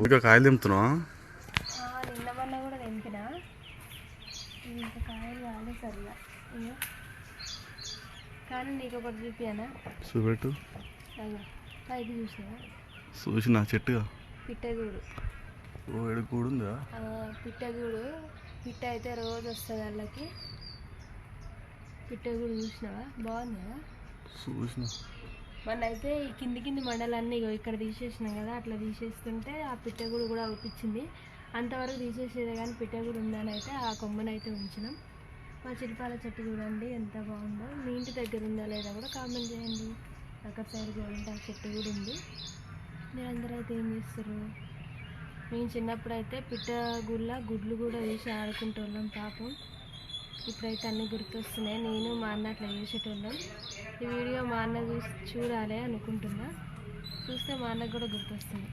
ఇంకా కాయలు తెంపుతున్నావా? నిన్న మొన్న కూడా తెంపినా, ఇంకా కాయలు కాలే సరిగా. కానీ నీకు ఒకటి చూపియానా? చూపెట్టు. ఇది చూసినా? చూసిన చెట్టుగా పిట్టగూడు. ఓ ఎడుగూడు ఉందా? పిట్టగూడు. పిట్ట అయితే రోజు వస్తుంది వాళ్ళకి. పిట్టగూడు చూసినావా? బాగుంది కదా? చూసిన. మన అయితే ఈ కింది మండలన్నీ ఇక్కడ తీసేసినాం కదా, అట్లా తీసేస్తుంటే ఆ పిట్టగూడు కూడా అవుపించింది. అంతవరకు తీసేసేదే కానీ పిట్టగూడు ఉందని అయితే ఆ కొమ్మనైతే ఉంచినాం. మా చిరుపాల చెట్టు చూడండి ఎంత బాగుందో. మీ ఇంటి దగ్గర ఉందా లేదా కూడా కామెంట్ చేయండి. అక్కడ సైడ్ చూడండి ఆ చెట్టు కూడా ఉంది. మీరందరూ అయితే ఏం చేస్తారు? మేము చిన్నప్పుడు అయితే పిట్టగూళ్ళ గుడ్లు కూడా వేసి ఆడుకుంటున్నాం పాపం. ఇప్పుడైతే అన్నీ గుర్తొస్తున్నాయి. నేను మా అన్న అట్లా చేసేటోళ్ళం. ఈ వీడియో మా అన్న చూడాలి అనుకుంటున్నా. చూస్తే మా అన్నకు కూడా గుర్తొస్తుంది.